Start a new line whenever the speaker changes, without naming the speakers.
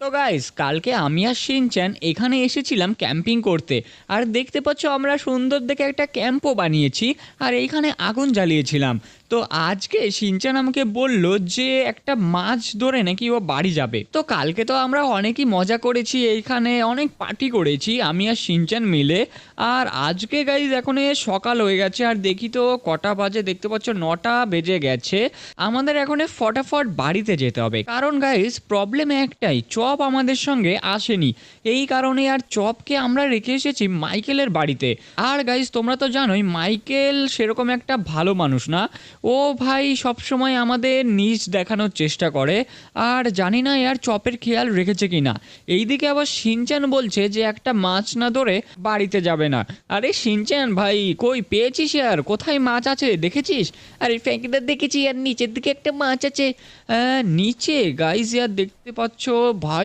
তো গাইস কালকে আমি আর শিনচ্যান এখানে এসেছিলাম ক্যাম্পিং করতে। আর দেখতে পাচ্ছ আমরা সুন্দর দেখে একটা ক্যাম্পও বানিয়েছি আর এইখানে আগুন জ্বালিয়েছিলাম। তো আজকে শিনচ্যান আমাকে বলল যে একটা মাছ ধরে নাকি ও বাড়ি যাবে। তো কালকে তো আমরা অনেকই মজা করেছি, এইখানে অনেক পার্টি করেছি আমি আর শিনচ্যান মিলে। আর আজকে গাইস এখন সকাল হয়ে গেছে আর দেখি তো কটা বাজে, দেখতে পাচ্ছ 9টা বেজে গেছে। আমাদের এখন ফটাফট বাড়িতে যেতে হবে, কারণ গাইস প্রবলেম একটাই, চপ আমাদের সঙ্গে আসেনি। এই কারণে আর চপকে আমরা রেখে এসেছি মাইকেলের বাড়িতে। আর গাইস তোমরা তো জানোই মাইকেল সেরকম একটা ভালো মানুষ না, ও ভাই সবসময় আমাদের নিচ দেখানোর চেষ্টা করে। আর জানি না আর চপের খেয়াল রেখেছে কি না। এইদিকে আবার শিনচ্যান বলছে যে একটা মাছ না ধরে বাড়িতে যাবে না। আরে শিনচ্যান ভাই কই পেয়েছিস, আর কোথায় মাছ আছে দেখেছিস? আরে ফ্যাঙ্কিটা দেখেছি আর নিচের দিকে একটা মাছ আছে। নিচে গাইস ইয়ার দেখতে পাচ্ছ ভাই।